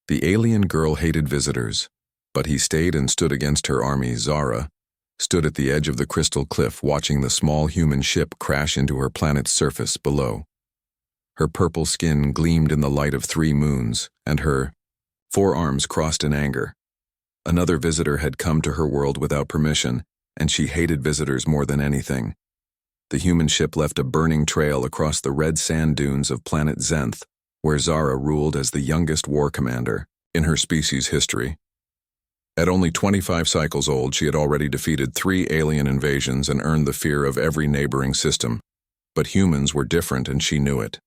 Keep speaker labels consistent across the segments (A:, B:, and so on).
A: The alien girl hated visitors, but he stayed and stood against her army. Zara stood at the edge of the crystal cliff watching the small human ship crash into her planet's surface below. Her purple skin gleamed in the light of 3 moons, and her forearms crossed in anger. Another visitor had come to her world without permission, and she hated visitors more than anything. The human ship left a burning trail across the red sand dunes of planet Zenth, where Zara ruled as the youngest war commander in her species' history. At only 25 cycles old, she had already defeated 3 alien invasions and earned the fear of every neighboring system. But humans were different, and she knew it.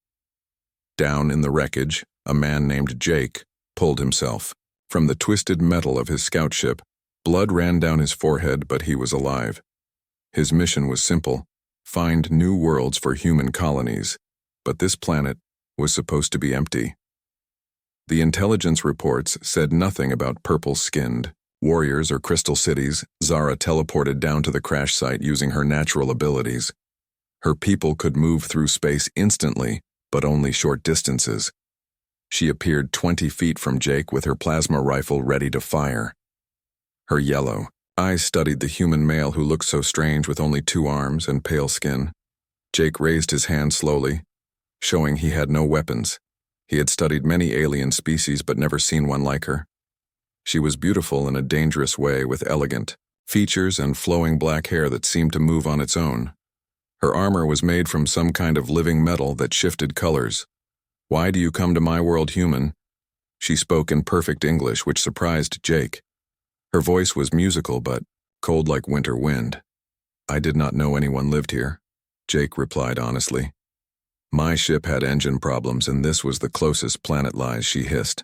A: Down in the wreckage, a man named Jake pulled himself. From the twisted metal of his scout ship, blood ran down his forehead, but he was alive. His mission was simple: find new worlds for human colonies, but this planet was supposed to be empty. The intelligence reports said nothing about purple-skinned warriors or crystal cities. Zara teleported down to the crash site using her natural abilities. Her people could move through space instantly, but only short distances. She appeared 20 feet from Jake with her plasma rifle ready to fire. Her yellow eyes studied the human male who looked so strange with only 2 arms and pale skin. Jake raised his hand slowly, showing he had no weapons. He had studied many alien species but never seen one like her. She was beautiful in a dangerous way, with elegant features and flowing black hair that seemed to move on its own. Her armor was made from some kind of living metal that shifted colors. "Why do you come to my world, human?" She spoke in perfect English, which surprised Jake. Her voice was musical but cold like winter wind. "I did not know anyone lived here," Jake replied honestly. "My ship had engine problems, and this was the closest planet." "Lies," she hissed.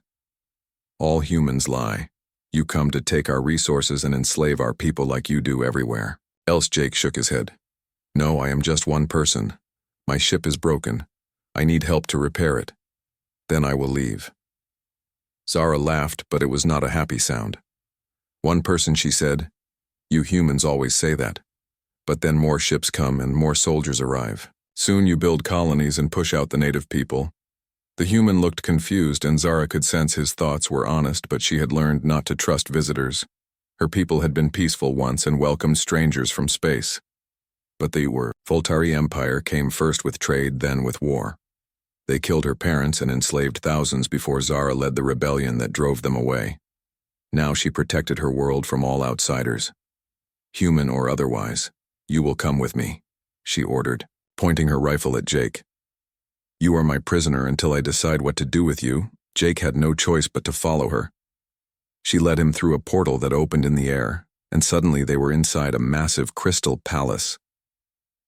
A: "All humans lie. You come to take our resources and enslave our people like you do everywhere else." Jake shook his head. "No, I am just one person. My ship is broken. I need help to repair it. Then I will leave." Zara laughed, but it was not a happy sound. "One person," she said. "You humans always say that. But then more ships come and more soldiers arrive. Soon you build colonies and push out the native people." The human looked confused, and Zara could sense his thoughts were honest, but she had learned not to trust visitors. Her people had been peaceful once and welcomed strangers from space. But they were. Voltari Empire came first with trade, then with war. They killed her parents and enslaved thousands before Zara led the rebellion that drove them away. Now she protected her world from all outsiders. "Human or otherwise, you will come with me," she ordered, pointing her rifle at Jake. "You are my prisoner until I decide what to do with you." Jake had no choice but to follow her. She led him through a portal that opened in the air, and suddenly they were inside a massive crystal palace.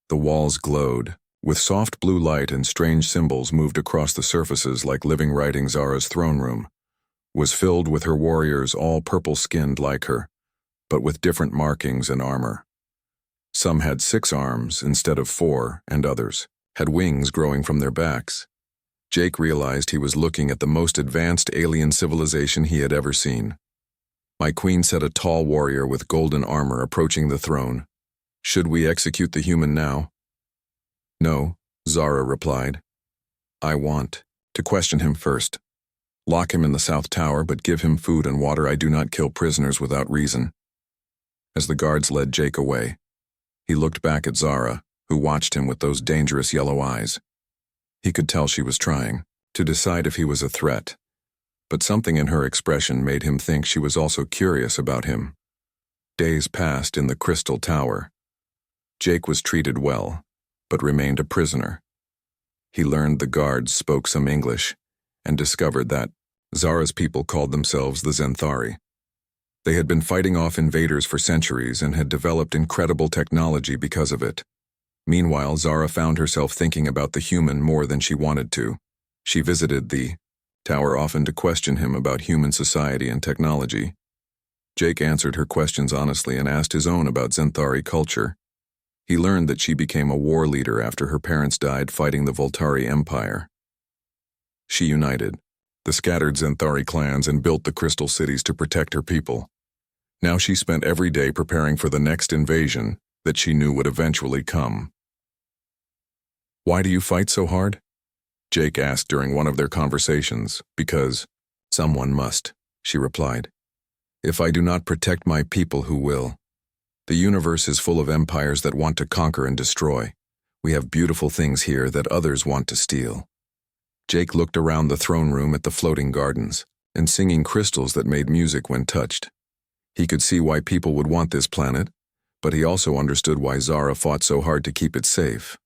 A: The walls glowed with soft blue light, and strange symbols moved across the surfaces like living writing. Zara's throne room was filled with her warriors, all purple-skinned like her, but with different markings and armor. Some had 6 arms instead of 4, and others had wings growing from their backs. Jake realized he was looking at the most advanced alien civilization he had ever seen. "My queen," said a tall warrior with golden armor approaching the throne. "Should we execute the human now?" "No," Zara replied. "I want to question him first. Lock him in the South Tower, but give him food and water. I do not kill prisoners without reason." As the guards led Jake away, he looked back at Zara, who watched him with those dangerous yellow eyes. He could tell she was trying to decide if he was a threat, but something in her expression made him think she was also curious about him. Days passed in the Crystal Tower. Jake was treated well, but remained a prisoner. He learned the guards spoke some English, and discovered that Zara's people called themselves the Zenthari. They had been fighting off invaders for centuries and had developed incredible technology because of it. Meanwhile, Zara found herself thinking about the human more than she wanted to. She visited the tower often to question him about human society and technology. Jake answered her questions honestly and asked his own about Zenthari culture. He learned that she became a war leader after her parents died fighting the Voltari Empire. She united the scattered Zenthari clans and built the crystal cities to protect her people. Now she spent every day preparing for the next invasion that she knew would eventually come. "Why do you fight so hard?" Jake asked during one of their conversations. "Because," Someone must, she replied. If I do not protect my people, who will? The universe is full of empires that want to conquer and destroy. We have beautiful things here that others want to steal. Jake looked around the throne room at the floating gardens and singing crystals that made music when touched. He could see why people would want this planet, but he also understood why Zara fought so hard to keep it safe.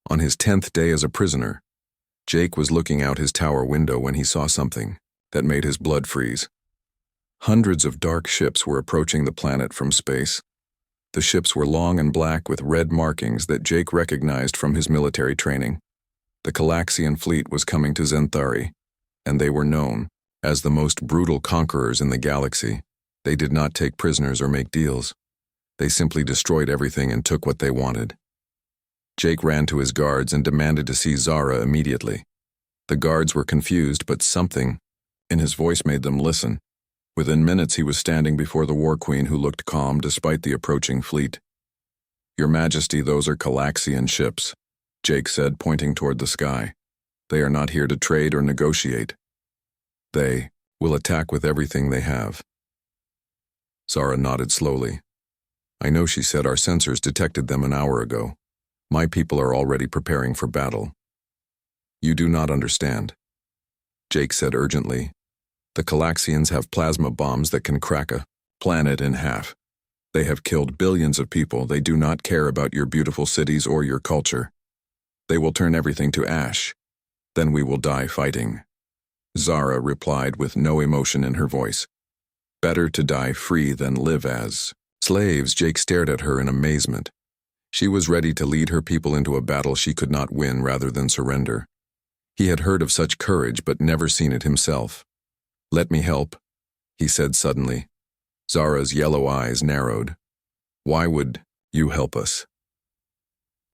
A: On his 10th day as a prisoner, Jake was looking out his tower window when he saw something that made his blood freeze. Hundreds of dark ships were approaching the planet from space. The ships were long and black with red markings that Jake recognized from his military training. The Calaxian fleet was coming to Zenthari, and they were known as the most brutal conquerors in the galaxy. They did not take prisoners or make deals. They simply destroyed everything and took what they wanted. Jake ran to his guards and demanded to see Zara immediately. The guards were confused, but something in his voice made them listen. Within minutes he was standing before the War Queen, who looked calm despite the approaching fleet. "Your Majesty, those are Calaxian ships," Jake said, pointing toward the sky. "They are not here to trade or negotiate. They will attack with everything they have." Zara nodded slowly. "I know," she said. "Our sensors detected them an hour ago. My people are already preparing for battle." "You do not understand," Jake said urgently. "The Calaxians have plasma bombs that can crack a planet in half. They have killed billions of people. They do not care about your beautiful cities or your culture. They will turn everything to ash. Then we will die fighting." Zara replied with no emotion in her voice. "Better to die free than live as slaves." Jake stared at her in amazement. She was ready to lead her people into a battle she could not win rather than surrender. He had heard of such courage but never seen it himself. "Let me help," he said suddenly. Zara's yellow eyes narrowed. "Why would you help us?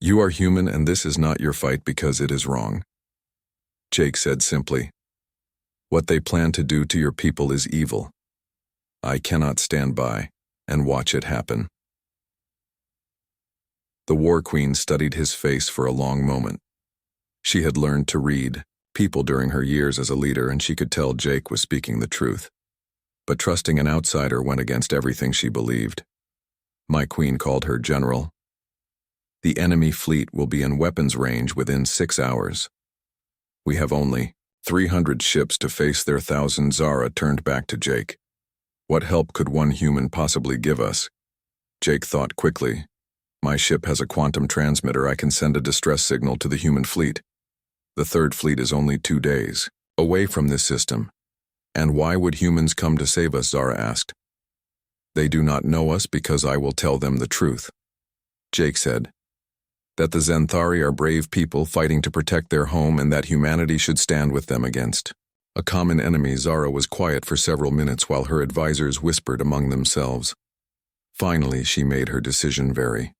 A: You are human, and this is not your fight because it is wrong." Jake said simply, "What they plan to do to your people is evil. I cannot stand by and watch it happen." The War Queen studied his face for a long moment. She had learned to read people during her years as a leader, and she could tell Jake was speaking the truth. But trusting an outsider went against everything she believed. "My queen," called her general. "The enemy fleet will be in weapons range within 6 hours. We have only 300 ships to face their 1,000. Zara turned back to Jake. "What help could one human possibly give us?" Jake thought quickly. "My ship has a quantum transmitter. I can send a distress signal to the human fleet. The third fleet is only 2 days away from this system." "And why would humans come to save us?" Zara asked. "They do not know us because I will tell them the truth," Jake said. "That the Zenthari are brave people fighting to protect their home, and that humanity should stand with them against a common enemy." Zara was quiet for several minutes while her advisors whispered among themselves. Finally, she made her decision very